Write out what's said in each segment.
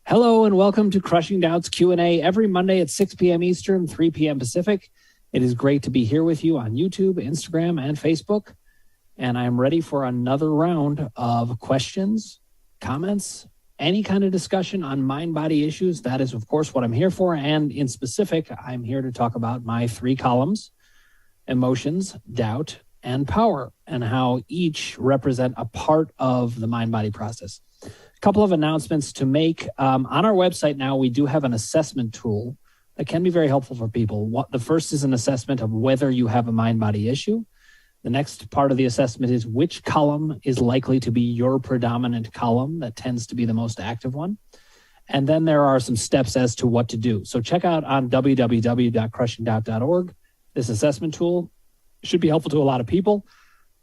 Hello and welcome to Crushing Doubts Q&A every Monday at 6 p.m. Eastern, 3 p.m. Pacific. It is great to be here with you on YouTube, Instagram, and Facebook. And I'm ready for another round of questions, comments, any kind of discussion on mind-body issues. That is, of course, what I'm here for. And in specific, I'm here to talk about my 3 columns, emotions, doubt, and power, and how each represent a part of the mind-body process. Couple of announcements to make. On our website now, we do have an assessment tool that can be very helpful for people. The first is an assessment of whether you have a mind-body issue. The next part of the assessment is which column is likely to be your predominant column. That tends to be the most active one. And then there are some steps as to what to do. So check out on www.crushingdoubt.org. This assessment tool should be helpful to a lot of people.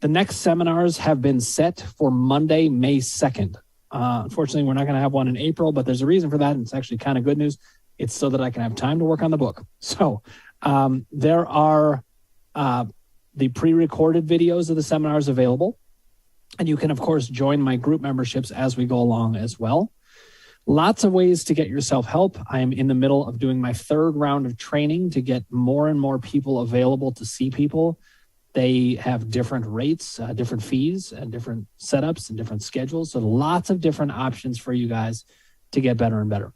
The next seminars have been set for Monday, May 2nd. Unfortunately, we're not going to have one in April, but there's a reason for that. And it's actually kind of good news. It's so that I can have time to work on the book. So there are the pre-recorded videos of the seminars available. And you can, of course, join my group memberships as we go along as well. Lots of ways to get yourself help. I am in the middle of doing my 3rd round of training to get more and more people available to see people. They have different rates, different fees, and different setups and different schedules. So lots of different options for you guys to get better and better.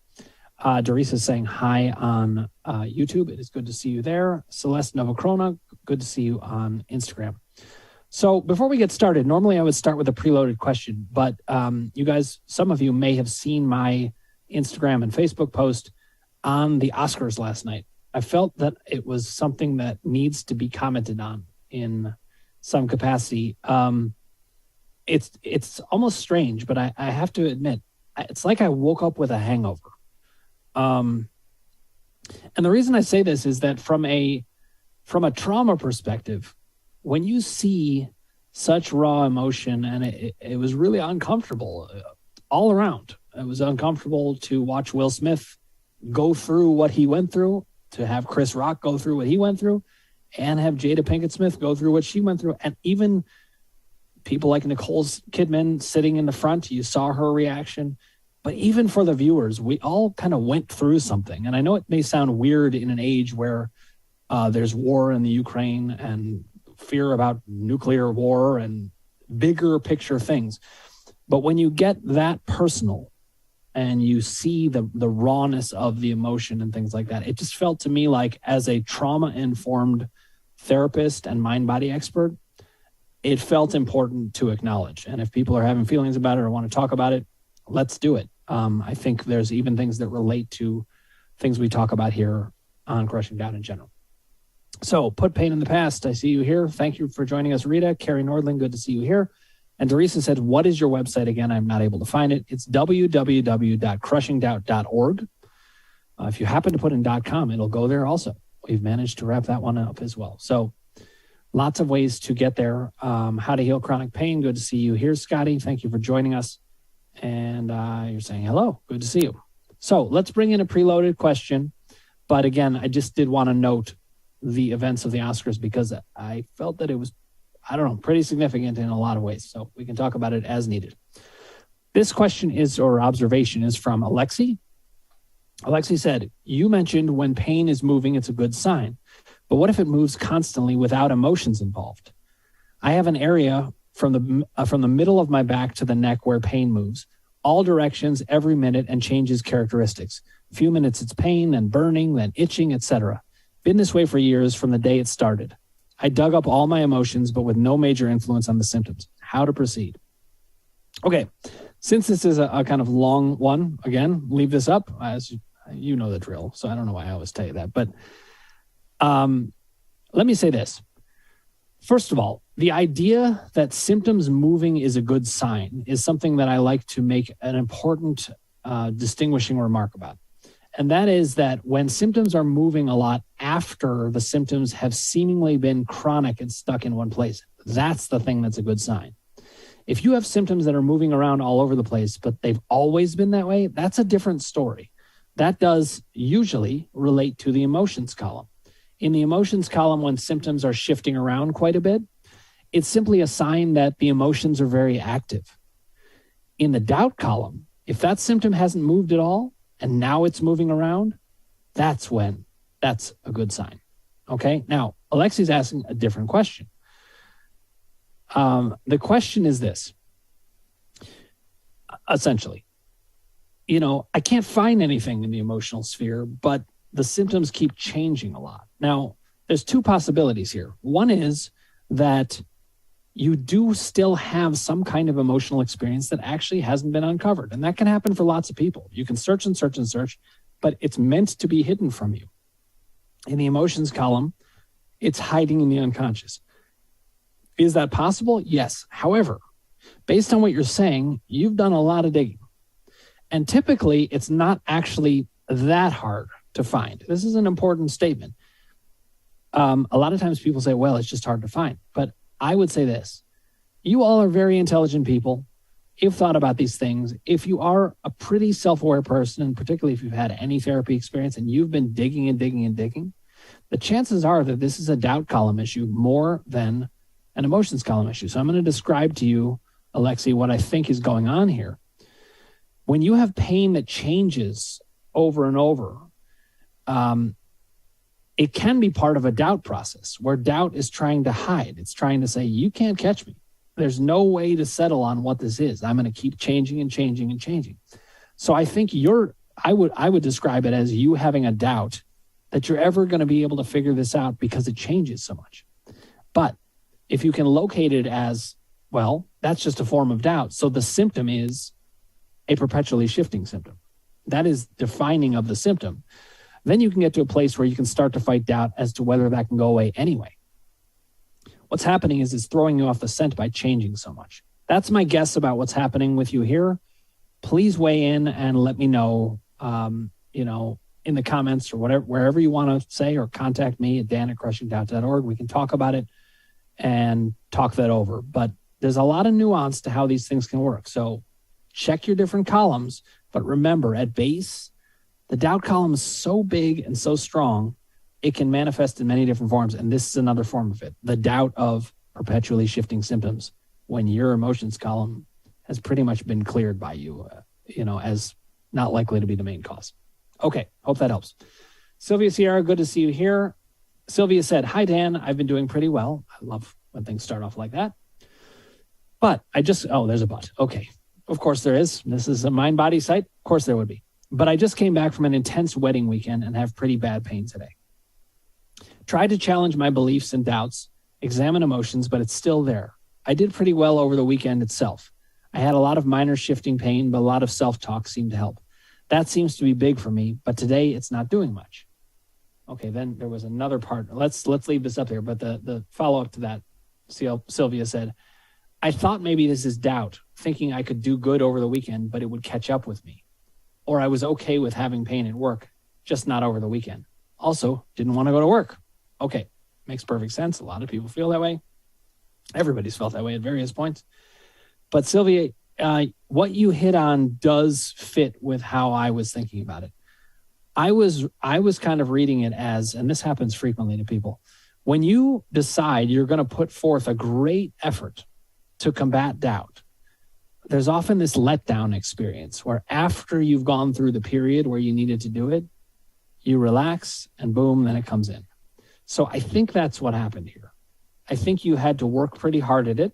Doris is saying hi on YouTube. It is good to see you there. Celeste Novacrona, good to see you on Instagram. So before we get started, normally I would start with a preloaded question, but you guys, some of you may have seen my Instagram and Facebook post on the Oscars last night. I felt that it was something that needs to be commented on in some capacity. It's almost strange, but I have to admit, it's like I woke up with a hangover. And the reason I say this is that from a trauma perspective, when you see such raw emotion, and it was really uncomfortable all around. It was uncomfortable to watch Will Smith go through what he went through, to have Chris Rock go through what he went through, and have Jada Pinkett Smith go through what she went through. And even people like Nicole Kidman sitting in the front, you saw her reaction. But even for the viewers, we all kind of went through something. And I know it may sound weird in an age where there's war in the Ukraine and fear about nuclear war and bigger picture things. But when you get that personal and you see the rawness of the emotion and things like that, it just felt to me like, as a trauma-informed therapist and mind-body expert, it felt important to acknowledge. And if people are having feelings about it or want to talk about it, let's do it. I think there's even things that relate to things we talk about here on Crushing Doubt in general. So, put pain in the past. I see you here. Thank you for joining us, Rita. Carrie Nordling, good to see you here. And Teresa said, what is your website again? I'm not able to find it. It's www.crushingdoubt.org. If you happen to put in .com, it'll go there also. We've managed to wrap that one up as well. So lots of ways to get there. How to heal chronic pain. Good to see you here, Scotty. Thank you for joining us. And you're saying hello. Good to see you. So let's bring in a preloaded question. But again, I just did want to note the events of the Oscars because I felt that it was, pretty significant in a lot of ways. So we can talk about it as needed. This question or observation is from Alexi. Alexi said, you mentioned when pain is moving, it's a good sign. But what if it moves constantly without emotions involved? I have an area from the middle of my back to the neck where pain moves, all directions, every minute, and changes characteristics. A few minutes it's pain, then burning, then itching, etc. Been this way for years from the day it started. I dug up all my emotions, but with no major influence on the symptoms. How to proceed? Okay, since this is a kind of long one, again, leave this up. As you know the drill, so I don't know why I always tell you that. But let me say this. First of all, the idea that symptoms moving is a good sign is something that I like to make an important distinguishing remark about. And that is that when symptoms are moving a lot after the symptoms have seemingly been chronic and stuck in one place, that's the thing that's a good sign. If you have symptoms that are moving around all over the place, but they've always been that way, that's a different story. That does usually relate to the emotions column. In the emotions column, when symptoms are shifting around quite a bit, it's simply a sign that the emotions are very active. In the doubt column, if that symptom hasn't moved at all, and now it's moving around, that's a good sign. Okay. Now, Alexi's asking a different question. The question is this, essentially, I can't find anything in the emotional sphere, but the symptoms keep changing a lot. Now, there's two possibilities here. One is that you do still have some kind of emotional experience that actually hasn't been uncovered. And that can happen for lots of people. You can search and search and search, but it's meant to be hidden from you. In the emotions column, it's hiding in the unconscious. Is that possible? Yes. However, based on what you're saying, you've done a lot of digging. And typically, it's not actually that hard to find. This is an important statement. A lot of times people say, well, it's just hard to find. But I would say this. You all are very intelligent people. You've thought about these things. If you are a pretty self-aware person, and particularly if you've had any therapy experience and you've been digging and digging and digging, the chances are that this is a doubt column issue more than an emotions column issue. So I'm going to describe to you, Alexi, what I think is going on here. When you have pain that changes over and over, it can be part of a doubt process where doubt is trying to hide. It's trying to say, you can't catch me. There's no way to settle on what this is. I'm going to keep changing and changing and changing. So I think I would describe it as you having a doubt that you're ever going to be able to figure this out because it changes so much. But if you can locate it as, well, that's just a form of doubt. So the symptom is a perpetually shifting symptom. That is defining of the symptom. Then you can get to a place where you can start to fight doubt as to whether that can go away anyway. What's happening is it's throwing you off the scent by changing so much. That's my guess about what's happening with you here. Please weigh in and let me know, in the comments or whatever, wherever you want to say, or contact me at dan@crushingdoubt.org. We can talk about it and talk that over. But there's a lot of nuance to how these things can work. So check your different columns, but remember, at base, the doubt column is so big and so strong, it can manifest in many different forms. And this is another form of it. The doubt of perpetually shifting symptoms when your emotions column has pretty much been cleared by you, as not likely to be the main cause. Okay, hope that helps. Sylvia Sierra, good to see you here. Sylvia said, hi, Dan. I've been doing pretty well. I love when things start off like that. But there's a but. Okay, of course there is. This is a mind-body site. Of course there would be. But I just came back from an intense wedding weekend and have pretty bad pain today. Tried to challenge my beliefs and doubts, examine emotions, but it's still there. I did pretty well over the weekend itself. I had a lot of minor shifting pain, but a lot of self-talk seemed to help. That seems to be big for me, but today it's not doing much. Okay, then there was another part. Let's leave this up here, but the follow-up to that, Sylvia said, I thought maybe this is doubt, thinking I could do good over the weekend, but it would catch up with me. Or I was okay with having pain at work, just not over the weekend. Also, didn't want to go to work. Okay, makes perfect sense. A lot of people feel that way. Everybody's felt that way at various points. But Sylvia, what you hit on does fit with how I was thinking about it. I was kind of reading it as, and this happens frequently to people, when you decide you're going to put forth a great effort to combat doubt, there's often this letdown experience where after you've gone through the period where you needed to do it, you relax and boom, then it comes in. So I think that's what happened here. I think you had to work pretty hard at it.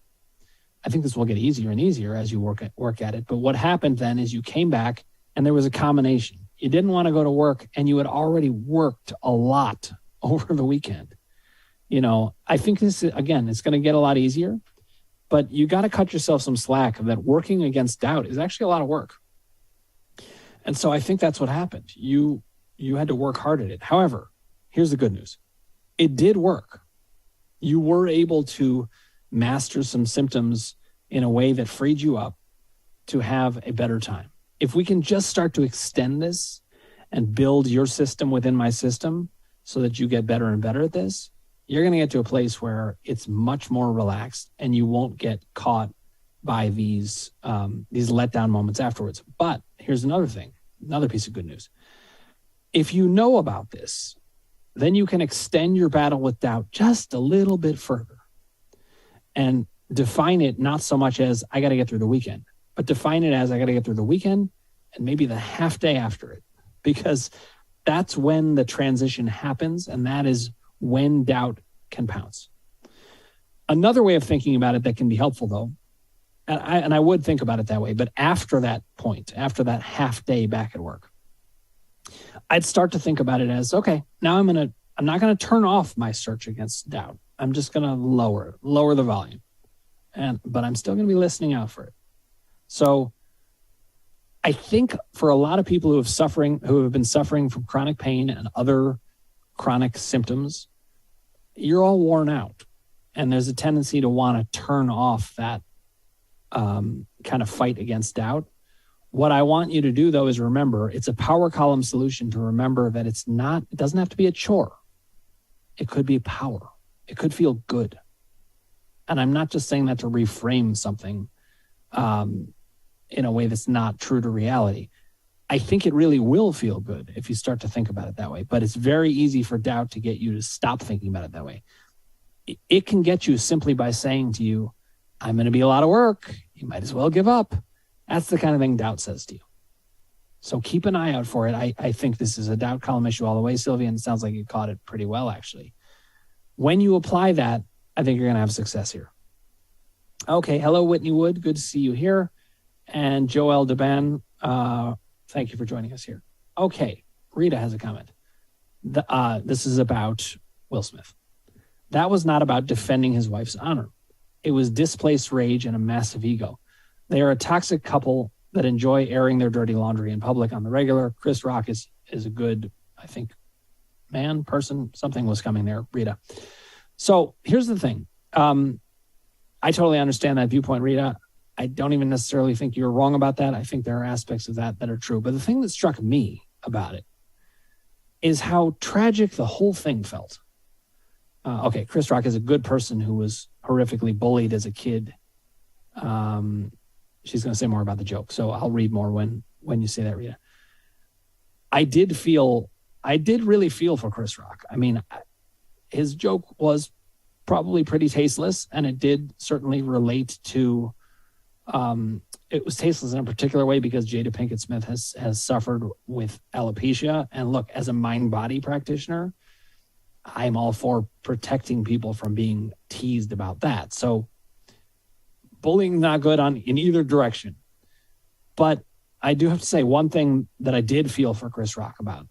I think this will get easier and easier as you work at it. But what happened then is you came back and there was a combination. You didn't want to go to work and you had already worked a lot over the weekend. I think this, again, it's going to get a lot easier. But you got to cut yourself some slack that working against doubt is actually a lot of work. And so I think that's what happened. You had to work hard at it. However, here's the good news. It did work. You were able to master some symptoms in a way that freed you up to have a better time. If we can just start to extend this and build your system within my system so that you get better and better at this, you're going to get to a place where it's much more relaxed and you won't get caught by these letdown moments afterwards. But here's another thing, another piece of good news. If you know about this, then you can extend your battle with doubt just a little bit further and define it not so much as I got to get through the weekend, but define it as I got to get through the weekend and maybe the half day after it. because that's when the transition happens, and that is when doubt can pounce. Another way of thinking about it that can be helpful, though, and I would think about it that way, but after that point, after that half day back at work, I'd start to think about it as, okay, now I'm not going to turn off my search against doubt. I'm just going to lower the volume, but I'm still going to be listening out for it. So I think for a lot of people who have been suffering from chronic pain and other chronic symptoms, you're all worn out, and there's a tendency to want to turn off that kind of fight against doubt. What I want you to do, though, is remember it's a power column solution to remember that it doesn't have to be a chore. It could be power. It could feel good. And I'm not just saying that to reframe something in a way that's not true to reality. I think it really will feel good if you start to think about it that way. But it's very easy for doubt to get you to stop thinking about it that way. It can get you simply by saying to you, I'm going to be a lot of work. You might as well give up. That's the kind of thing doubt says to you. So keep an eye out for it. I think this is a doubt column issue all the way, Sylvia, and it sounds like you caught it pretty well, actually. When you apply that, I think you're going to have success here. Okay, hello, Whitney Wood. Good to see you here. And Joel Deban, thank you for joining us here. Okay, Rita has a comment. This is about Will Smith. That was not about defending his wife's honor. It was displaced rage and a massive ego. They are a toxic couple that enjoy airing their dirty laundry in public on the regular. Chris Rock is a good, I think, man, person. Something was coming there, Rita. So here's the thing. I totally understand that viewpoint, Rita. I don't even necessarily think you're wrong about that. I think there are aspects of that are true. But the thing that struck me about it is how tragic the whole thing felt. Okay, Chris Rock is a good person who was horrifically bullied as a kid. She's going to say more about the joke, so I'll read more when you say that, Rita. I did really feel for Chris Rock. I mean, his joke was probably pretty tasteless, and it did certainly relate to, it was tasteless in a particular way because Jada Pinkett Smith has suffered with alopecia. And look, as a mind-body practitioner, I'm all for protecting people from being teased about that. So bullying not good in either direction. But I do have to say one thing that I did feel for Chris Rock about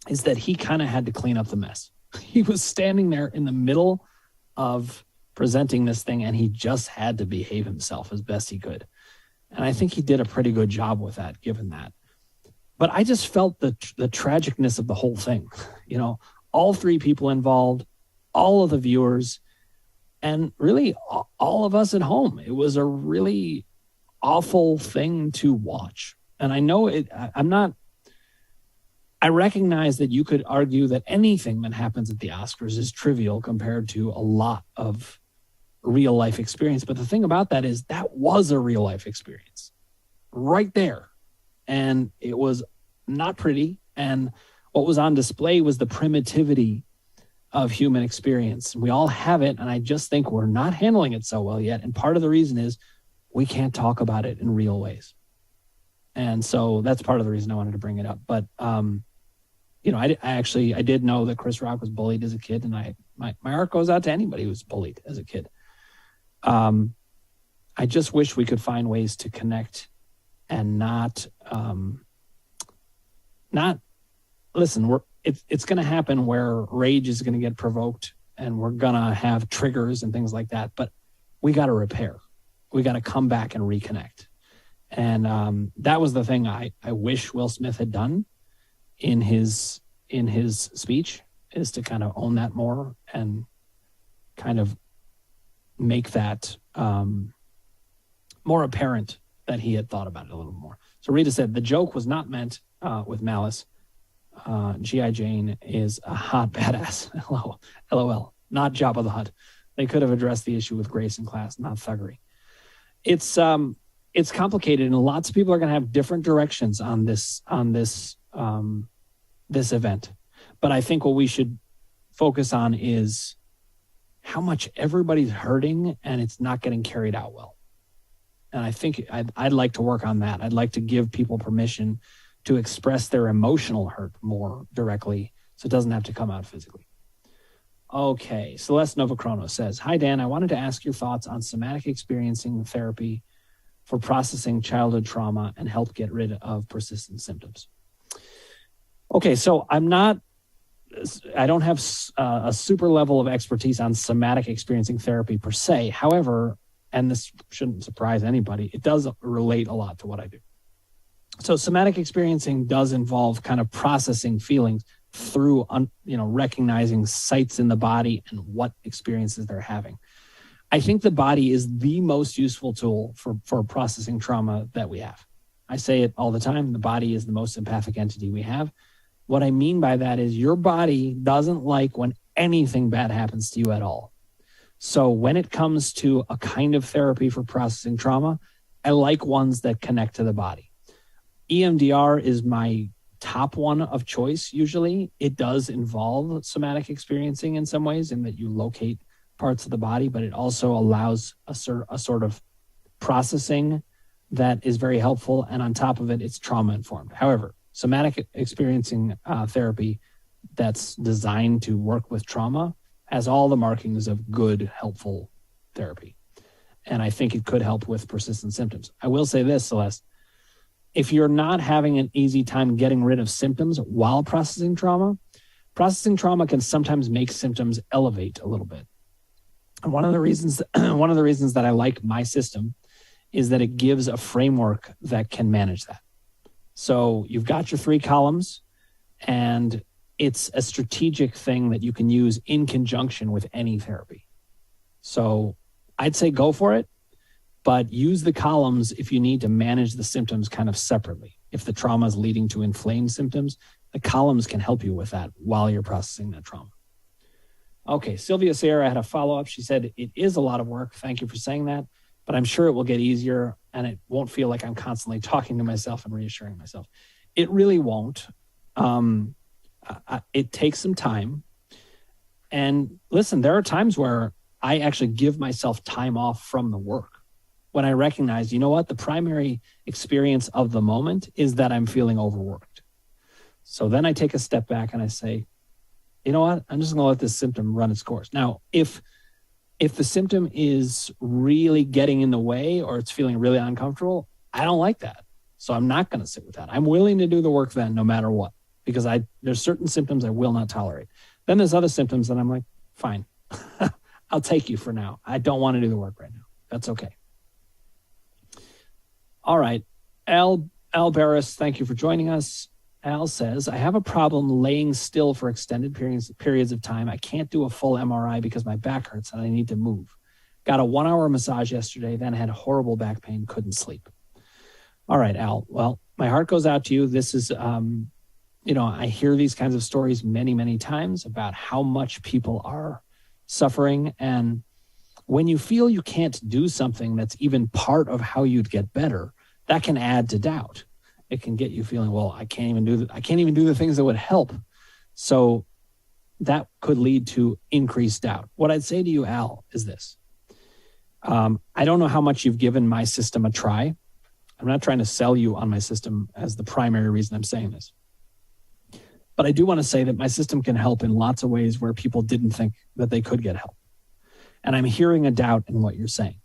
is that he kind of had to clean up the mess. He was standing there in the middle of presenting this thing, and he just had to behave himself as best he could. And I think he did a pretty good job with that, given that. But I just felt the tragicness of the whole thing. You know, all three people involved, all of the viewers, and really all of us at home. It was a really awful thing to watch. And I know I recognize that you could argue that anything that happens at the Oscars is trivial compared to a lot of real life experience. But the thing about that is that was a real life experience right there. And it was not pretty. And what was on display was the primitivity of human experience. We all have it. And I just think we're not handling it so well yet. And part of the reason is we can't talk about it in real ways. And so that's part of the reason I wanted to bring it up. But, you know, I did know that Chris Rock was bullied as a kid, and my heart goes out to anybody who was bullied as a kid. I just wish we could find ways to connect and not listen. It's going to happen where rage is going to get provoked, and we're going to have triggers and things like that. But we got to repair. We got to come back and reconnect. And that was the thing I wish Will Smith had done in his speech, is to kind of own that more and kind of make that more apparent that he had thought about it a little more. So Rita said, the joke was not meant with malice. G.I. Jane is a hot badass. LOL. Not Jabba the Hutt. They could have addressed the issue with grace and class, not thuggery. It's complicated, and lots of people are going to have different directions on this event. But I think what we should focus on is how much everybody's hurting and it's not getting carried out well. And I think I'd like to work on that. I'd like to give people permission to express their emotional hurt more directly so it doesn't have to come out physically. Okay, Celeste Novachrono says, "Hi, Dan. I wanted to ask your thoughts on somatic experiencing therapy for processing childhood trauma and help get rid of persistent symptoms." Okay, so I don't have a super level of expertise on somatic experiencing therapy per se. However, and this shouldn't surprise anybody, it does relate a lot to what I do. So somatic experiencing does involve kind of processing feelings through, recognizing sites in the body and what experiences they're having. I think the body is the most useful tool for processing trauma that we have. I say it all the time. The body is the most empathic entity we have. What I mean by that is your body doesn't like when anything bad happens to you at all. So when it comes to a kind of therapy for processing trauma, I like ones that connect to the body. EMDR is my top one of choice usually. It does involve somatic experiencing in some ways in that you locate parts of the body, but it also allows a sort of processing that is very helpful. And on top of it, it's trauma informed. However, somatic experiencing therapy that's designed to work with trauma has all the markings of good, helpful therapy. And I think it could help with persistent symptoms. I will say this, Celeste, if you're not having an easy time getting rid of symptoms while processing trauma can sometimes make symptoms elevate a little bit. And one of the reasons that I like my system is that it gives a framework that can manage that. So you've got your 3 columns, and it's a strategic thing that you can use in conjunction with any therapy. So I'd say go for it, but use the columns if you need to manage the symptoms kind of separately. If the trauma is leading to inflamed symptoms, the columns can help you with that while you're processing that trauma. Okay, Sylvia Sierra had a follow-up. She said, "It is a lot of work. Thank you for saying that, but I'm sure it will get easier and it won't feel like I'm constantly talking to myself and reassuring myself." It really won't. It takes some time. And listen, there are times where I actually give myself time off from the work when I recognize, you know what, the primary experience of the moment is that I'm feeling overworked. So then I take a step back and I say, you know what, I'm just going to let this symptom run its course. Now, if the symptom is really getting in the way or it's feeling really uncomfortable, I don't like that. So I'm not going to sit with that. I'm willing to do the work then, no matter what, because there's certain symptoms I will not tolerate. Then there's other symptoms that I'm like, fine, I'll take you for now. I don't want to do the work right now. That's okay. All right. Al Barris, thank you for joining us. Al says, "I have a problem laying still for extended periods of time. I can't do a full MRI because my back hurts and I need to move. Got a 1-hour massage yesterday, then had horrible back pain, couldn't sleep." All right, Al. Well, my heart goes out to you. This is, I hear these kinds of stories many, many times about how much people are suffering. And when you feel you can't do something that's even part of how you'd get better, that can add to doubt. It can get you feeling, well, I can't even do the things that would help. So that could lead to increased doubt. What I'd say to you, Al, is this. I don't know how much you've given my system a try. I'm not trying to sell you on my system as the primary reason I'm saying this. But I do want to say that my system can help in lots of ways where people didn't think that they could get help. And I'm hearing a doubt in what you're saying.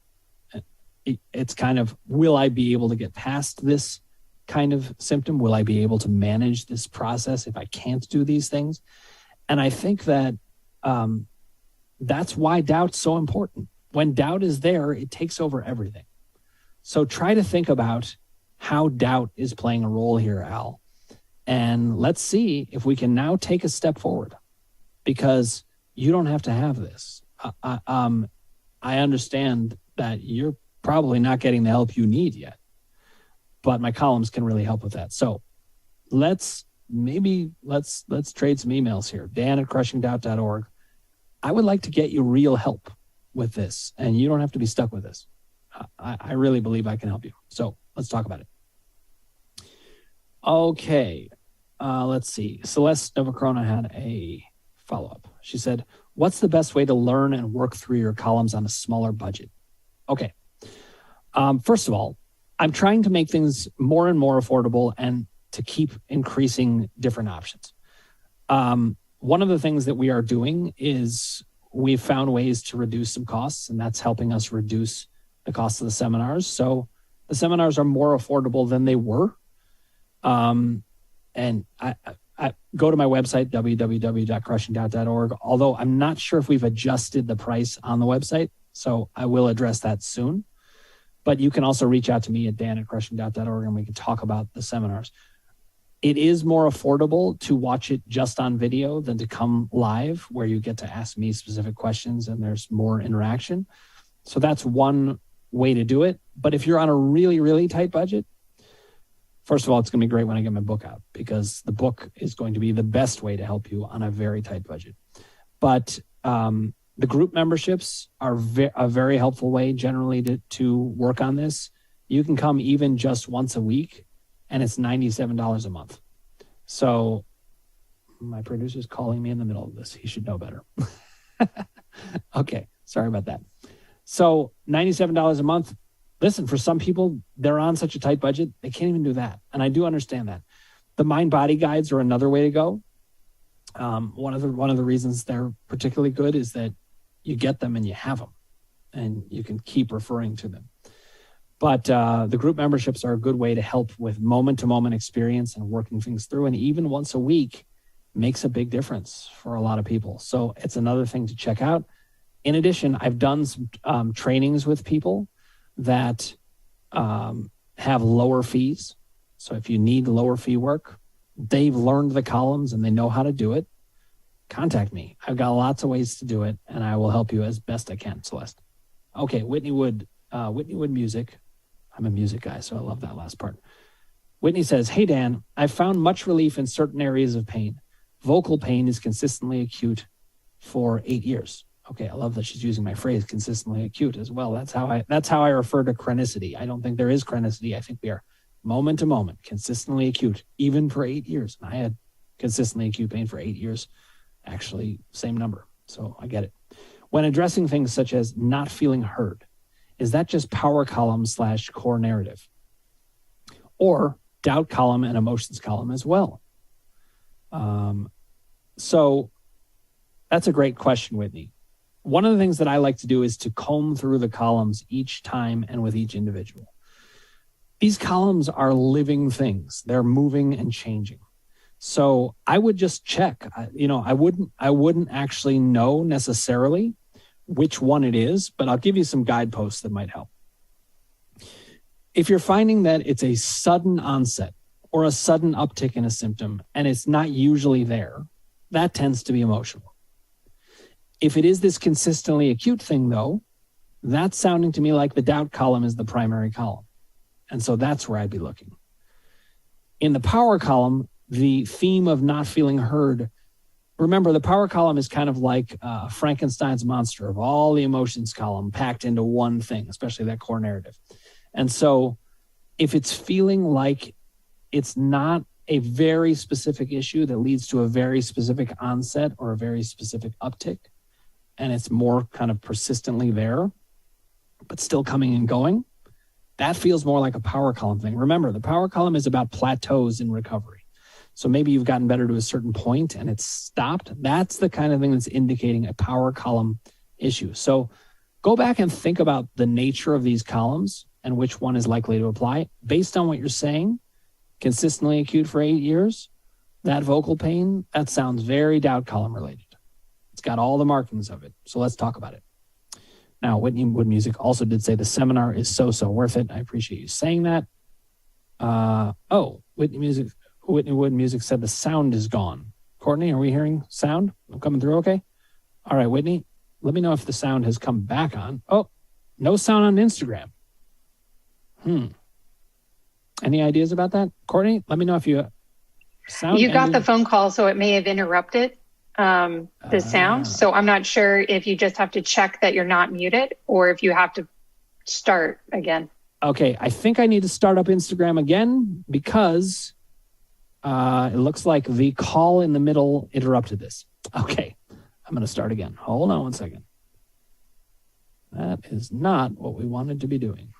It's kind of, will I be able to get past this kind of symptom? Will I be able to manage this process if I can't do these things? And I think that that's why doubt's so important. When doubt is there, it takes over everything. So try to think about how doubt is playing a role here, Al. And let's see if we can now take a step forward, because you don't have to have this. I understand that you're probably not getting the help you need yet, but my columns can really help with that. So let's trade some emails here. Dan@crushingdoubt.org. I would like to get you real help with this, and you don't have to be stuck with this. I really believe I can help you. So let's talk about it. Okay. Let's see. Celeste Novacrona had a follow-up. She said, "What's the best way to learn and work through your columns on a smaller budget?" Okay. First of all, I'm trying to make things more and more affordable, and to keep increasing different options. One of the things that we are doing is we've found ways to reduce some costs, and that's helping us reduce the cost of the seminars. So the seminars are more affordable than they were. And I go to my website, www.crushingdoubt.org, although I'm not sure if we've adjusted the price on the website, so I will address that soon. But you can also reach out to me at dan@crushingdoubt.org, and we can talk about the seminars. It is more affordable to watch it just on video than to come live, where you get to ask me specific questions and there's more interaction. So that's one way to do it. But if you're on a really, really tight budget, first of all, it's going to be great when I get my book out, because the book is going to be the best way to help you on a very tight budget. But the group memberships are a very helpful way generally to work on this. You can come even just once a week, and it's $97 a month. So my producer's calling me in the middle of this. He should know better. Okay, sorry about that. So $97 a month. Listen, for some people, they're on such a tight budget, they can't even do that. And I do understand that. The mind-body guides are another way to go. One of the reasons they're particularly good is that you get them and you have them, and you can keep referring to them. But the group memberships are a good way to help with moment-to-moment experience and working things through. And even once a week makes a big difference for a lot of people. So it's another thing to check out. In addition, I've done some trainings with people that have lower fees. So if you need lower fee work, they've learned the columns and they know how to do it. Contact me. I've got lots of ways to do it, and I will help you as best I can, Celeste. Okay, Whitney Wood Music. I'm a music guy, so I love that last part. Whitney says, "Hey, Dan, I've found much relief in certain areas of pain. Vocal pain is consistently acute for 8 years." Okay, I love that she's using my phrase consistently acute as well. That's how I refer to chronicity. I don't think there is chronicity. I think we are moment to moment, consistently acute, even for 8 years. And I had consistently acute pain for 8 years, actually, same number. So I get it. When addressing things such as not feeling heard, is that just power column / core narrative? Or doubt column and emotions column as well? So that's a great question, Whitney. One of the things that I like to do is to comb through the columns each time and with each individual. These columns are living things. They're moving and changing. So I would just check. I wouldn't actually know necessarily which one it is, but I'll give you some guideposts that might help. If you're finding that it's a sudden onset or a sudden uptick in a symptom and it's not usually there, that tends to be emotional. If it is this consistently acute thing, though, that's sounding to me like the doubt column is the primary column. And so that's where I'd be looking. In the power column, the theme of not feeling heard, remember, the power column is kind of like Frankenstein's monster of all the emotions column packed into one thing, especially that core narrative. And so if it's feeling like it's not a very specific issue that leads to a very specific onset or a very specific uptick, and it's more kind of persistently there, but still coming and going, that feels more like a power column thing. Remember, the power column is about plateaus in recovery. So maybe you've gotten better to a certain point and it's stopped. That's the kind of thing that's indicating a power column issue. So go back and think about the nature of these columns and which one is likely to apply. Based on what you're saying, consistently acute for 8 years, that vocal pain, that sounds very doubt column related. It's got all the markings of it. So let's talk about it. Now, Whitney Wood Music also did say the seminar is so worth it. I appreciate you saying that. Whitney Wood Music said the sound is gone. Courtney, are we hearing sound? I'm coming through okay? All right, Whitney, let me know if the sound has come back on. Oh, no sound on Instagram. Any ideas about that? Courtney, let me know if you sound. You got the phone call, so it may have interrupted the sound. So I'm not sure if you just have to check that you're not muted or if you have to start again. Okay, I think I need to start up Instagram again because it looks like the call in the middle interrupted this. Okay, I'm going to start again. Hold on one second. That is not what we wanted to be doing.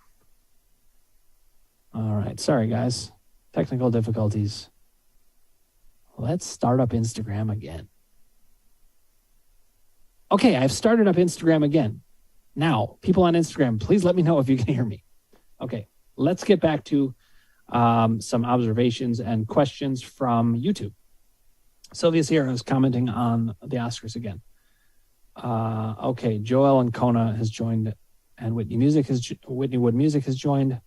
All right, sorry guys. Technical difficulties. Let's start up Instagram again. Okay, I've started up Instagram again. Now, people on Instagram, please let me know if you can hear me. Okay, let's get back to some observations and questions from YouTube. Sylvia Sierra is commenting on the Oscars again. Okay, Joel and Kona has joined, and Whitney Wood Music has joined.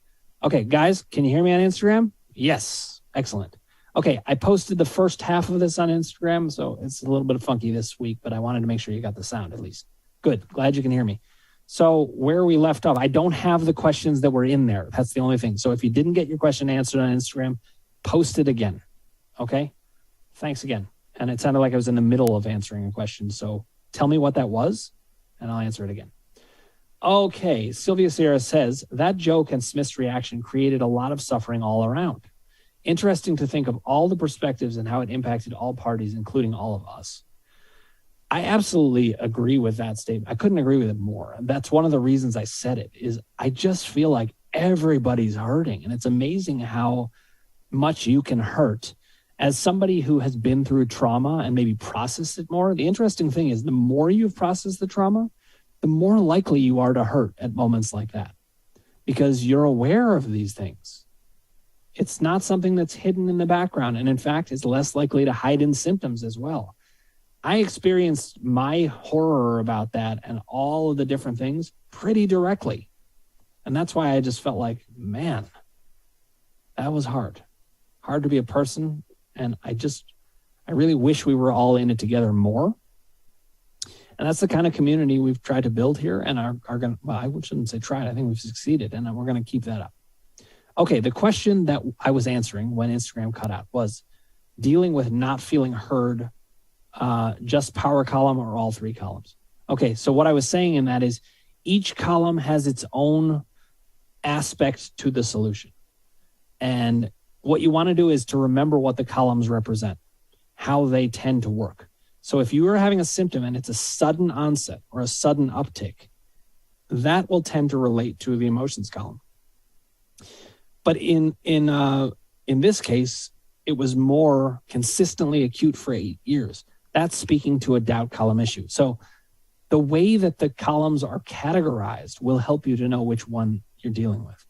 Okay, guys, can you hear me on Instagram? Yes, excellent. Okay, I posted the first half of this on Instagram, so it's a little bit funky this week, but I wanted to make sure you got the sound at least. Good, glad you can hear me. So where we left off, I don't have the questions that were in there. That's the only thing. So if you didn't get your question answered on Instagram, post it again, okay? Thanks again. And it sounded like I was in the middle of answering a question, so tell me what that was, and I'll answer it again. Okay, Sylvia Sierra says, that joke and Smith's reaction created a lot of suffering all around. Interesting to think of all the perspectives and how it impacted all parties, including all of us. I absolutely agree with that statement. I couldn't agree with it more. And that's one of the reasons I said it, is I just feel like everybody's hurting. And it's amazing how much you can hurt. As somebody who has been through trauma and maybe processed it more, the interesting thing is the more you've processed the trauma, the more likely you are to hurt at moments like that, because you're aware of these things. It's not something that's hidden in the background. And in fact, it's less likely to hide in symptoms as well. I experienced my horror about that and all of the different things pretty directly. And that's why I just felt like, man, that was hard. Hard to be a person. And I really wish we were all in it together more. And that's the kind of community we've tried to build here and are going to, well, I shouldn't say tried. I think we've succeeded, and we're going to keep that up. Okay, the question that I was answering when Instagram cut out was dealing with not feeling heard, just power column or all three columns. Okay, so what I was saying in that is each column has its own aspect to the solution. And what you want to do is to remember what the columns represent, how they tend to work. So if you are having a symptom and it's a sudden onset or a sudden uptick, that will tend to relate to the emotions column. But in this case, it was more consistently acute for 8 years. That's speaking to a doubt column issue. So the way that the columns are categorized will help you to know which one you're dealing with.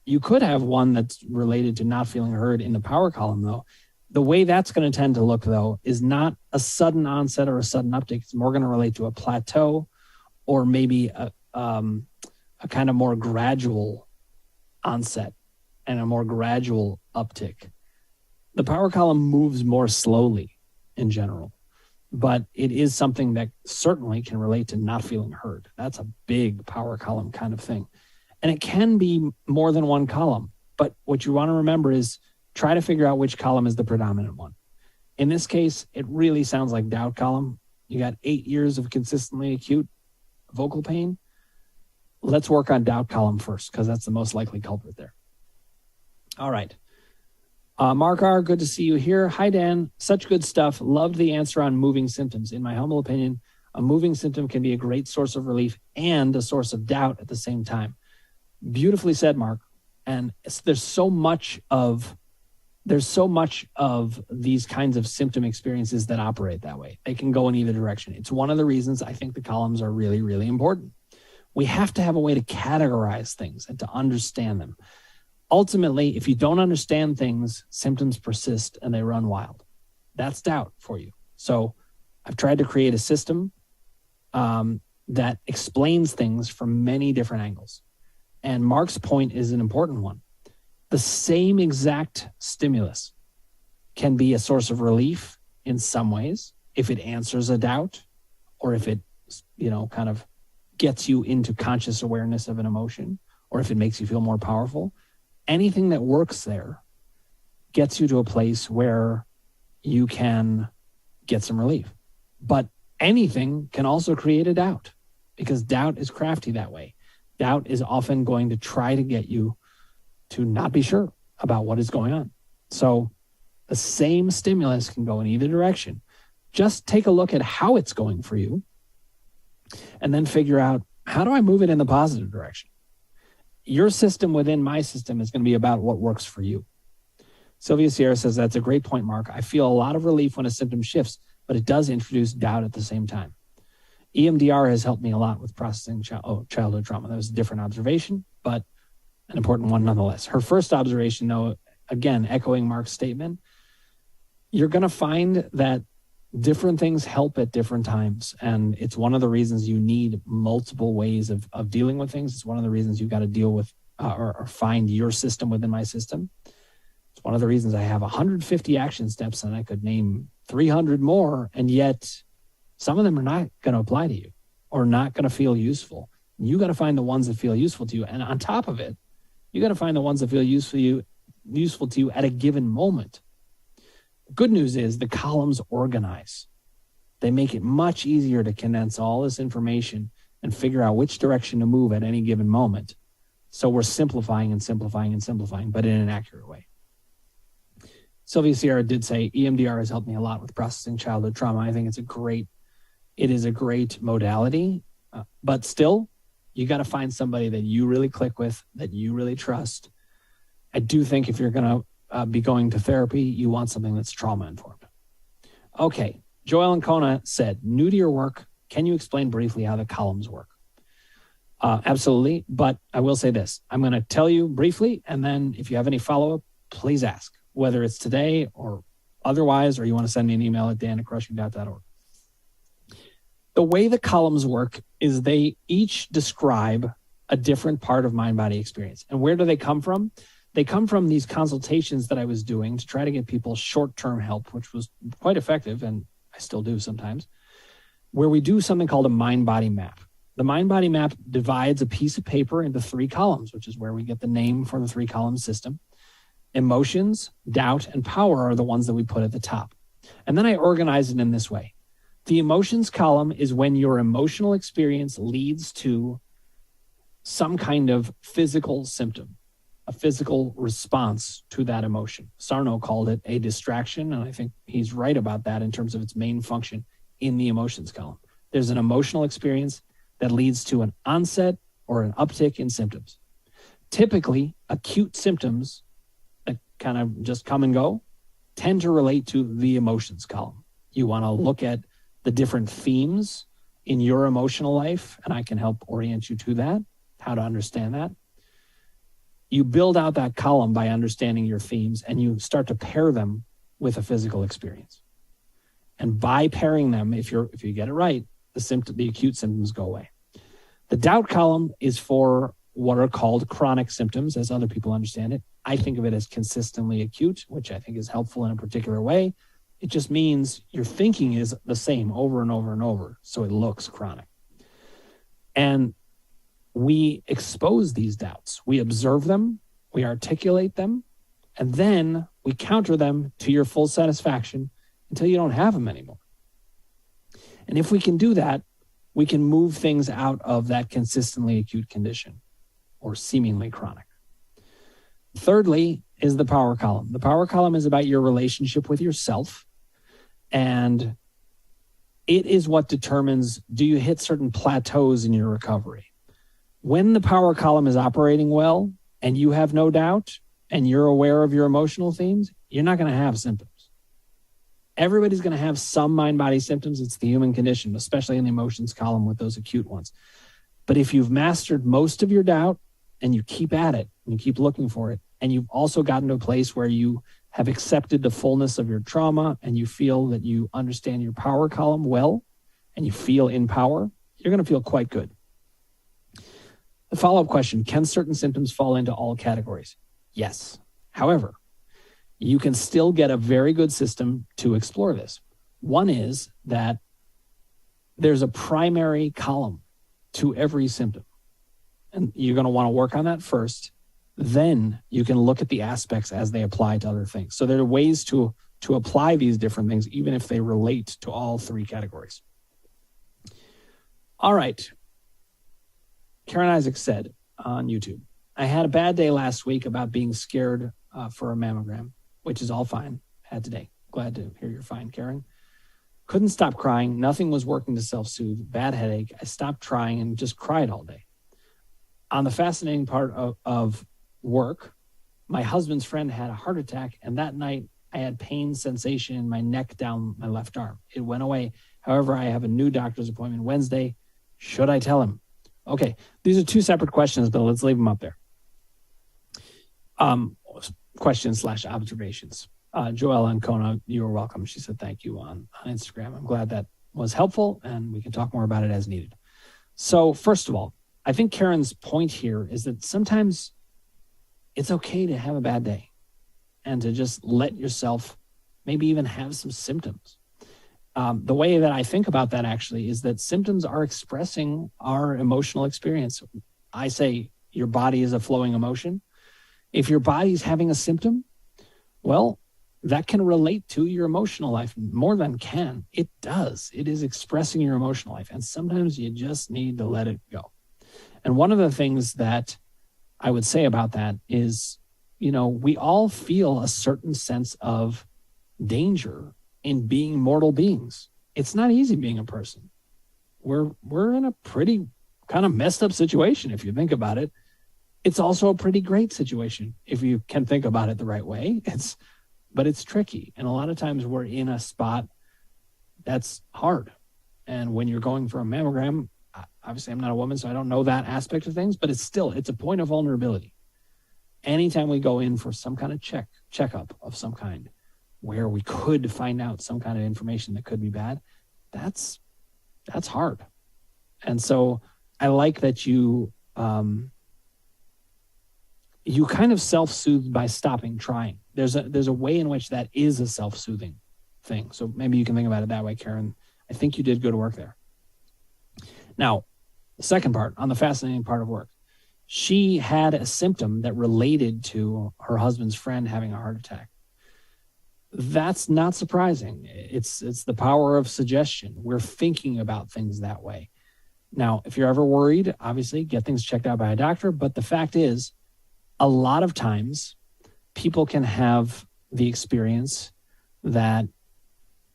You could have one that's related to not feeling heard in the power column, though. The way that's going to tend to look, though, is not a sudden onset or a sudden uptick. It's more going to relate to a plateau or maybe a kind of more gradual onset and a more gradual uptick. The power column moves more slowly in general, but it is something that certainly can relate to not feeling heard. That's a big power column kind of thing. And it can be more than one column, but what you want to remember is try to figure out which column is the predominant one. In this case, it really sounds like doubt column. You got 8 years of consistently acute vocal pain. Let's work on doubt column first, because that's the most likely culprit there. All right. Mark R., good to see you here. Hi, Dan. Such good stuff. Loved the answer on moving symptoms. In my humble opinion, a moving symptom can be a great source of relief and a source of doubt at the same time. Beautifully said, Mark. And there's so much of these kinds of symptom experiences that operate that way. They can go in either direction. It's one of the reasons I think the columns are really, really important. We have to have a way to categorize things and to understand them. Ultimately, if you don't understand things, symptoms persist and they run wild. That's doubt for you. So I've tried to create a system that explains things from many different angles. And Mark's point is an important one. The same exact stimulus can be a source of relief in some ways if it answers a doubt or if it, kind of gets you into conscious awareness of an emotion or if it makes you feel more powerful. Anything that works there gets you to a place where you can get some relief. But anything can also create a doubt because doubt is crafty that way. Doubt is often going to try to get you to not be sure about what is going on. So the same stimulus can go in either direction. Just take a look at how it's going for you and then figure out, how do I move it in the positive direction? Your system within my system is going to be about what works for you. Sylvia Sierra says, that's a great point, Mark. I feel a lot of relief when a symptom shifts, but it does introduce doubt at the same time. EMDR has helped me a lot with processing childhood trauma. That was a different observation, but an important one nonetheless. Her first observation, though, again, echoing Mark's statement, you're going to find that different things help at different times. And it's one of the reasons you need multiple ways of dealing with things. It's one of the reasons you got to deal with or find your system within my system. It's one of the reasons I have 150 action steps and I could name 300 more. And yet some of them are not going to apply to you or not going to feel useful. You got to find the ones that feel useful to you. And on top of it, you got to find the ones that feel useful to you at a given moment. The good news is the columns organize. They make it much easier to condense all this information and figure out which direction to move at any given moment. So we're simplifying and simplifying and simplifying, but in an accurate way. Sylvia Sierra did say, EMDR has helped me a lot with processing childhood trauma. I think it is a great modality, but still, you got to find somebody that you really click with, that you really trust. I do think if you're going to be going to therapy, you want something that's trauma-informed. Okay, Joel and Kona said, new to your work, can you explain briefly how the columns work? Absolutely, but I will say this. I'm going to tell you briefly, and then if you have any follow-up, please ask, whether it's today or otherwise, or you want to send me an email at dan@crushingdoubt.org. The way the columns work is they each describe a different part of mind-body experience. And where do they come from? They come from these consultations that I was doing to try to get people short-term help, which was quite effective, and I still do sometimes, where we do something called a mind-body map. The mind-body map divides a piece of paper into 3 columns, which is where we get the name for the 3-column system. Emotions, doubt, and power are the ones that we put at the top. And then I organize it in this way. The emotions column is when your emotional experience leads to some kind of physical symptom, a physical response to that emotion. Sarno called it a distraction, and I think he's right about that in terms of its main function in the emotions column. There's an emotional experience that leads to an onset or an uptick in symptoms. Typically, acute symptoms that kind of just come and go tend to relate to the emotions column. You want to look at the different themes in your emotional life, and I can help orient you to that, how to understand that. You build out that column by understanding your themes, and you start to pair them with a physical experience. And by pairing them, if you get it right, the acute symptoms go away. The doubt column is for what are called chronic symptoms, as other people understand it. I think of it as consistently acute, which I think is helpful in a particular way. It just means your thinking is the same over and over and over, so it looks chronic. And we expose these doubts. We observe them, we articulate them, and then we counter them to your full satisfaction until you don't have them anymore. And if we can do that, we can move things out of that consistently acute condition or seemingly chronic. Thirdly is the power column. The power column is about your relationship with yourself, and it is what determines, do you hit certain plateaus in your recovery? When the power column is operating well and you have no doubt and you're aware of your emotional themes, you're not going to have symptoms. Everybody's going to have some mind-body symptoms. It's the human condition, especially in the emotions column with those acute ones. But if you've mastered most of your doubt and you keep at it and you keep looking for it, and you've also gotten to a place where you have accepted the fullness of your trauma and you feel that you understand your power column well and you feel in power, you're going to feel quite good. The follow-up question, can certain symptoms fall into all categories? Yes. However, you can still get a very good system to explore this. One is that there's a primary column to every symptom. And you're going to want to work on that first. Then you can look at the aspects as they apply to other things. So there are ways to apply these different things, even if they relate to all 3 categories. All right. Karen Isaac said on YouTube, I had a bad day last week about being scared for a mammogram, which is all fine. Had today. Glad to hear you're fine, Karen. Couldn't stop crying. Nothing was working to self-soothe. Bad headache. I stopped trying and just cried all day. On the fascinating part of work, My husband's friend had a heart attack, and that night I had pain sensation in my neck down my left arm. It went away. However, I have a new doctor's appointment Wednesday. Should I tell him? Okay, these are two separate questions, but let's leave them up there. Questions/observations. Joelle Ancona, you are welcome. She said thank you on Instagram. I'm glad that was helpful, and we can talk more about it as needed. So first of all, I think Karen's point here is that sometimes it's okay to have a bad day and to just let yourself maybe even have some symptoms. The way that I think about that actually is that symptoms are expressing our emotional experience. I say your body is a flowing emotion. If your body's having a symptom, well, that can relate to your emotional life more than can. It does. It is expressing your emotional life. And sometimes you just need to let it go. And one of the things that I would say about that is, we all feel a certain sense of danger in being mortal beings. It's not easy being a person. We're in a pretty kind of messed up situation if you think about it. It's also a pretty great situation if you can think about it the right way. But it's tricky. And a lot of times we're in a spot that's hard. And when you're going for a mammogram, obviously I'm not a woman, so I don't know that aspect of things, but it's a point of vulnerability. Anytime we go in for some kind of checkup of some kind, where we could find out some kind of information that could be bad, that's hard. And so I like that you kind of self-soothe by stopping trying. There's a way in which that is a self-soothing thing. So maybe you can think about it that way, Karen. I think you did good work there. Now, the second part, on the fascinating part of work, she had a symptom that related to her husband's friend having a heart attack. That's not surprising. It's the power of suggestion. We're thinking about things that way. Now, if you're ever worried, obviously get things checked out by a doctor. But the fact is, a lot of times people can have the experience that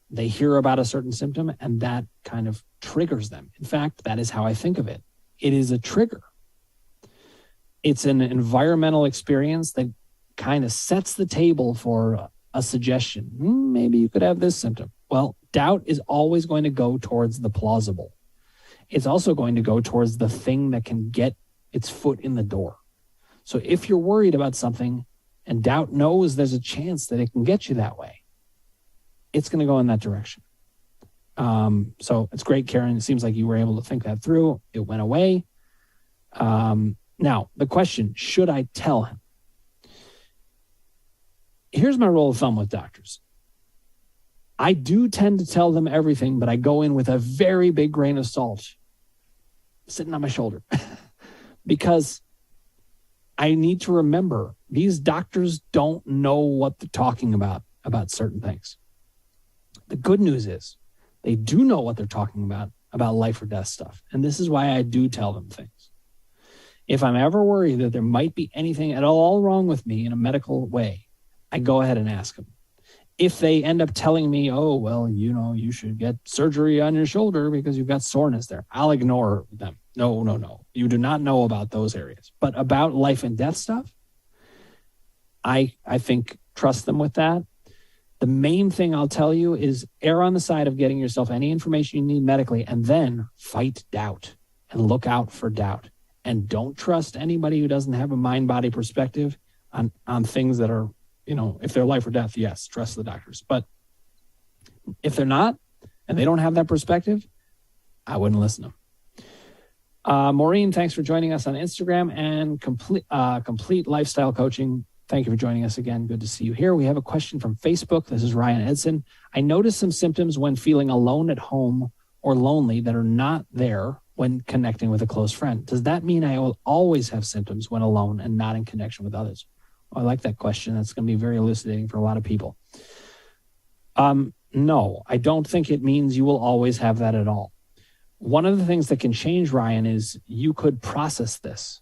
they hear about a certain symptom and that kind of triggers them. In fact, that is how I think of it. It is a trigger. It's an environmental experience that kind of sets the table for a suggestion. Maybe you could have this symptom. Well, doubt is always going to go towards the plausible. It's also going to go towards the thing that can get its foot in the door. So if you're worried about something and doubt knows there's a chance that it can get you that way, it's going to go in that direction. So it's great, Karen. It seems like you were able to think that through. It went away. Now, the question, should I tell him? Here's my rule of thumb with doctors. I do tend to tell them everything, but I go in with a very big grain of salt sitting on my shoulder because I need to remember these doctors don't know what they're talking about certain things. The good news is they do know what they're talking about life or death stuff. And this is why I do tell them things. If I'm ever worried that there might be anything at all wrong with me in a medical way, I go ahead and ask them. If they end up telling me, oh, well, you should get surgery on your shoulder because you've got soreness there, I'll ignore them. No. You do not know about those areas. But about life and death stuff, I think trust them with that. The main thing I'll tell you is err on the side of getting yourself any information you need medically and then fight doubt and look out for doubt. And don't trust anybody who doesn't have a mind-body perspective on things that are, if they're life or death, yes, trust the doctors. But if they're not, and they don't have that perspective, I wouldn't listen to them. Maureen, thanks for joining us on Instagram and complete lifestyle coaching. Thank you for joining us again. Good to see you here. We have a question from Facebook. This is Ryan Edson. I noticed some symptoms when feeling alone at home or lonely that are not there when connecting with a close friend. Does that mean I will always have symptoms when alone and not in connection with others? I like that question. That's going to be very elucidating for a lot of people. No, I don't think it means you will always have that at all. One of the things that can change, Ryan, is you could process this.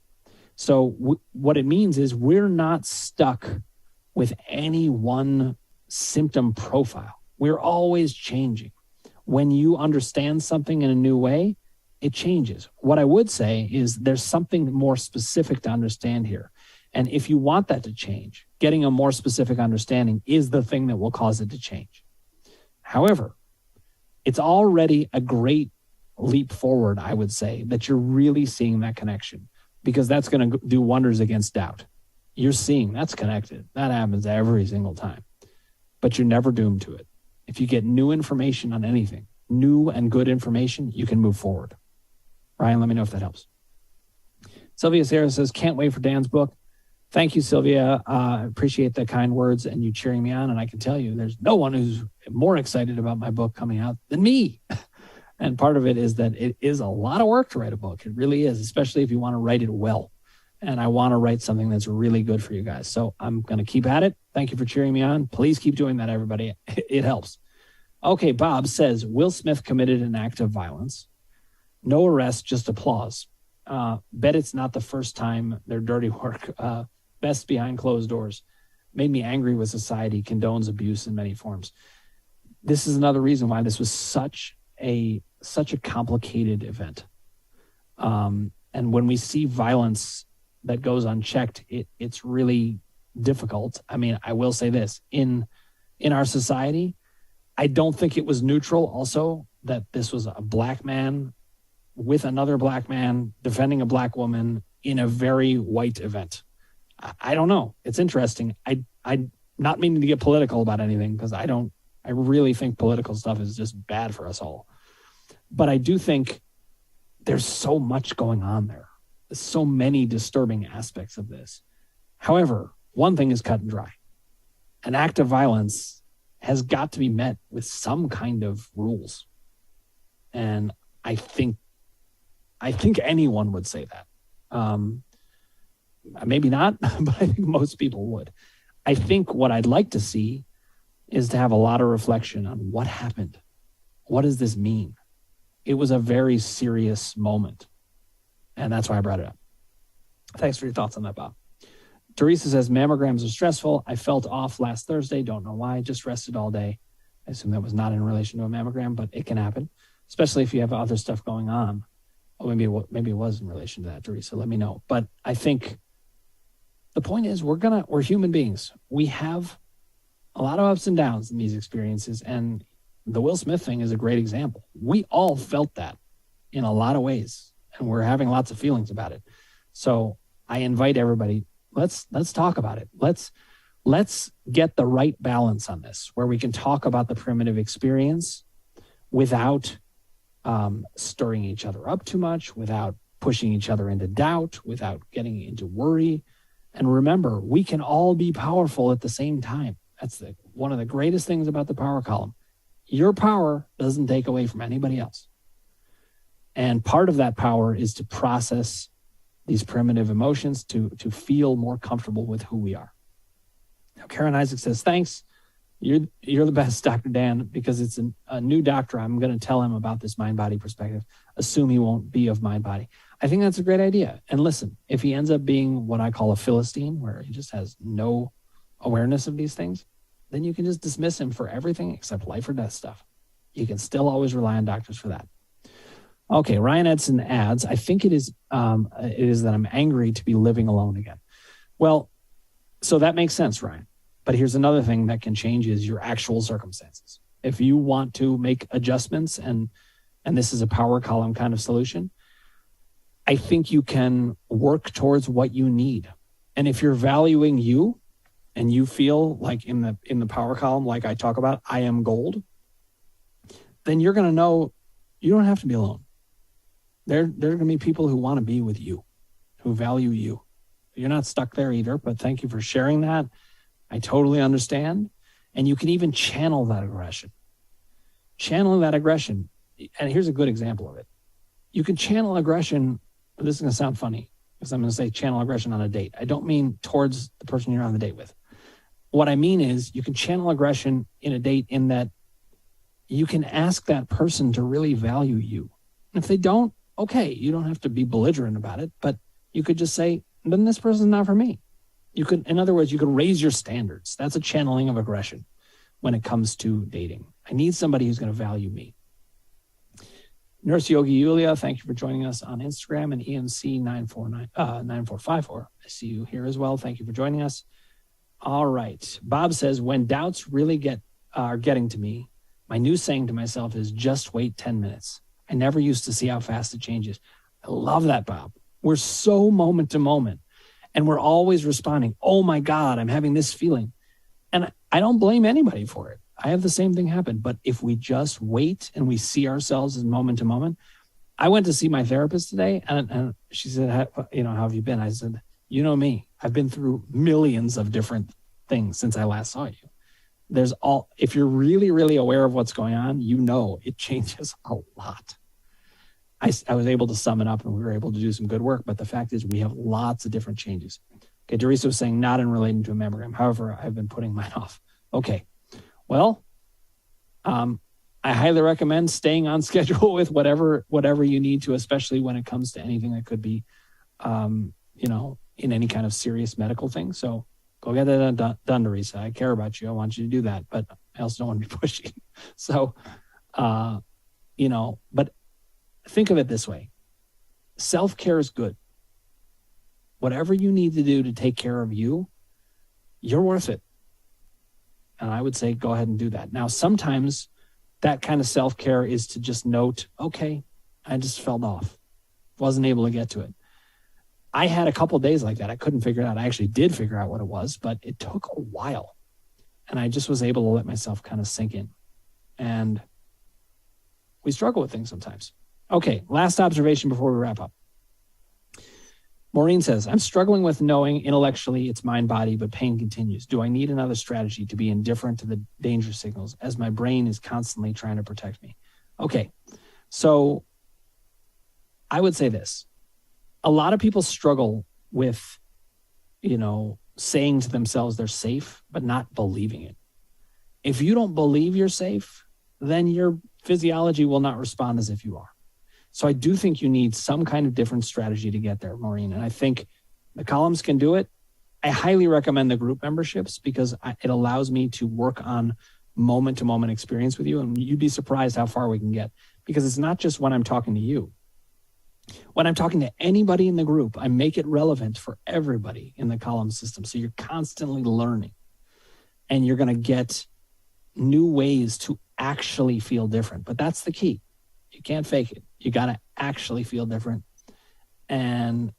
So what it means is we're not stuck with any one symptom profile. We're always changing. When you understand something in a new way, it changes. What I would say is there's something more specific to understand here. And if you want that to change, getting a more specific understanding is the thing that will cause it to change. However, it's already a great leap forward, I would say, that you're really seeing that connection, because that's going to do wonders against doubt. You're seeing that's connected. That happens every single time, but you're never doomed to it. If you get new information on anything, new and good information, you can move forward. Ryan, let me know if that helps. Sylvia Sarah says, can't wait for Dan's book. Thank you, Sylvia. I appreciate the kind words and you cheering me on. And I can tell you there's no one who's more excited about my book coming out than me. And part of it is that it is a lot of work to write a book. It really is, especially if you want to write it well. And I want to write something that's really good for you guys. So I'm going to keep at it. Thank you for cheering me on. Please keep doing that, everybody. It helps. Okay, Bob says, Will Smith committed an act of violence. No arrest, just applause. Bet it's not the first time their dirty work, best behind closed doors. Made me angry with society, condones abuse in many forms. This is another reason why this was such a complicated event. And when we see violence that goes unchecked, it's really difficult. I mean, I will say this, in our society, I don't think it was neutral also that this was a black man with another black man defending a black woman in a very white event. I don't know. It's interesting. I not meaning to get political about anything, because I really think political stuff is just bad for us all. But I do think there's so much going on there. There's so many disturbing aspects of this. However, one thing is cut and dry. An act of violence has got to be met with some kind of rules. And I think anyone would say that. Maybe not, but I think most people would. I think what I'd like to see is to have a lot of reflection on what happened. What does this mean? It was a very serious moment. And that's why I brought it up. Thanks for your thoughts on that, Bob. Teresa says, mammograms are stressful. I felt off last Thursday. Don't know why. Just rested all day. I assume that was not in relation to a mammogram, but it can happen, especially if you have other stuff going on. Oh, maybe it was in relation to that, Teresa. Let me know. But I think the point is we're human beings. We have a lot of ups and downs in these experiences. And the Will Smith thing is a great example. We all felt that in a lot of ways, and we're having lots of feelings about it. So I invite everybody, let's talk about it. Let's get the right balance on this, where we can talk about the primitive experience without stirring each other up too much, without pushing each other into doubt, without getting into worry. And remember, we can all be powerful at the same time. That's one of the greatest things about the power column. Your power doesn't take away from anybody else. And part of that power is to process these primitive emotions, to feel more comfortable with who we are. Now, Karen Isaac says, thanks. You're the best, Dr. Dan, because it's a new doctor. I'm going to tell him about this mind-body perspective. Assume he won't be of mind-body. I think that's a great idea. And listen, if he ends up being what I call a Philistine, where he just has no awareness of these things, then you can just dismiss him for everything except life or death stuff. You can still always rely on doctors for that. Okay, Ryan Edson adds, I think it is that I'm angry to be living alone again. Well, so that makes sense, Ryan. But here's another thing that can change is your actual circumstances. If you want to make adjustments, and this is a power column kind of solution, I think you can work towards what you need. And if you're valuing you and you feel like in the power column, like I talk about, I am gold, then you're going to know you don't have to be alone. There are going to be people who want to be with you, who value you. You're not stuck there either, but thank you for sharing that. I totally understand. And you can even channel that aggression. Channeling that aggression, and here's a good example of it. You can channel aggression, this is going to sound funny, because I'm going to say channel aggression on a date. I don't mean towards the person you're on the date with. What I mean is you can channel aggression in a date in that you can ask that person to really value you. And if they don't, okay, you don't have to be belligerent about it, but you could just say, then this person's not for me. In other words, you could raise your standards. That's a channeling of aggression when it comes to dating. I need somebody who's going to value me. Nurse Yogi Yulia, thank you for joining us on Instagram, and EMC 9454. I see you here as well. Thank you for joining us. All right. Bob says, when doubts really are getting to me, my new saying to myself is just wait 10 minutes. I never used to see how fast it changes. I love that, Bob. We're so moment to moment, and we're always responding, oh my God, I'm having this feeling. And I don't blame anybody for it. I have the same thing happen. But if we just wait and we see ourselves as moment to moment, I went to see my therapist today, and she said, how have you been? I said, you know me, I've been through millions of different things since I last saw you. If you're really, really aware of what's going on, it changes a lot. I was able to sum it up, and we were able to do some good work. But the fact is we have lots of different changes. Okay, Teresa was saying not in relating to a mammogram. However, I've been putting mine off. Okay, well, I highly recommend staying on schedule with whatever you need to, especially when it comes to anything that could be, in any kind of serious medical thing. So go get that done, Teresa. I care about you. I want you to do that, but I also don't want to be pushy. So, but think of it this way. Self-care is good. Whatever you need to do to take care of you, you're worth it. And I would say, go ahead and do that. Now, sometimes that kind of self-care is to just note, okay, I just fell off. Wasn't able to get to it. I had a couple of days like that. I couldn't figure it out. I actually did figure out what it was, but it took a while. And I just was able to let myself kind of sink in. And we struggle with things sometimes. Okay, last observation before we wrap up. Maureen says, I'm struggling with knowing intellectually it's mind body, but pain continues. Do I need another strategy to be indifferent to the danger signals as my brain is constantly trying to protect me? Okay, so I would say this. A lot of people struggle with, saying to themselves they're safe, but not believing it. If you don't believe you're safe, then your physiology will not respond as if you are. So I do think you need some kind of different strategy to get there, Maureen. And I think the columns can do it. I highly recommend the group memberships because it allows me to work on moment-to-moment experience with you. And you'd be surprised how far we can get, because it's not just when I'm talking to you. When I'm talking to anybody in the group, I make it relevant for everybody in the column system. So you're constantly learning, and you're going to get new ways to actually feel different. But that's the key. You can't fake it. You got to actually feel different. And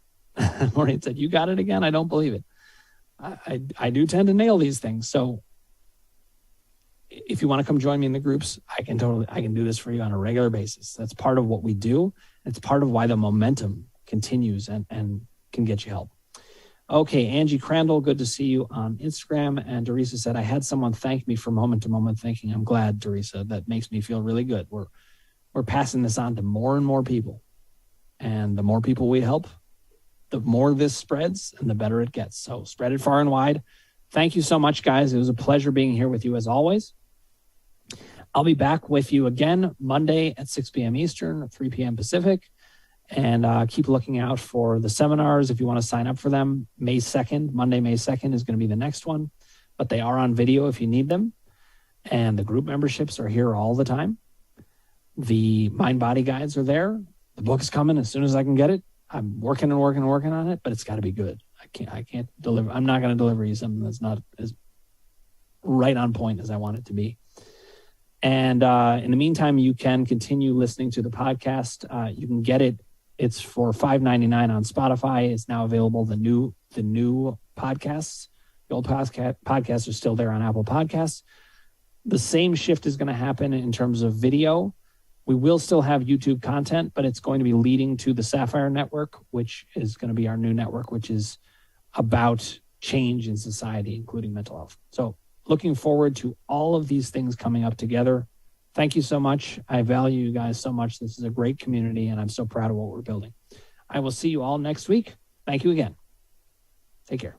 Maureen said, you got it again? I don't believe it. I do tend to nail these things. So if you want to come join me in the groups, I can do this for you on a regular basis. That's part of what we do. It's part of why the momentum continues and can get you help. Okay, Angie Crandall, good to see you on Instagram. And Teresa said, I had someone thank me for moment to moment thinking. I'm glad, Teresa. That makes me feel really good. We're passing this on to more and more people. And the more people we help, the more this spreads and the better it gets. So spread it far and wide. Thank you so much, guys. It was a pleasure being here with you as always. I'll be back with you again Monday at 6 p.m. Eastern, 3 p.m. Pacific. And keep looking out for the seminars if you want to sign up for them. Monday, May 2nd is going to be the next one. But they are on video if you need them. And the group memberships are here all the time. The mind body guides are there. The book is coming as soon as I can get it. I'm working on it, but it's got to be good. I can't deliver. I'm not going to deliver you something that's not as right on point as I want it to be. And in the meantime, you can continue listening to the podcast. You can get it. It's for $5.99 on Spotify. It's now available. The new podcasts, the old podcasts are still there on Apple Podcasts. The same shift is going to happen in terms of video. We will still have YouTube content, but it's going to be leading to the Sapphire Network, which is going to be our new network, which is about change in society, including mental health. So looking forward to all of these things coming up together. Thank you so much. I value you guys so much. This is a great community, and I'm so proud of what we're building. I will see you all next week. Thank you again. Take care.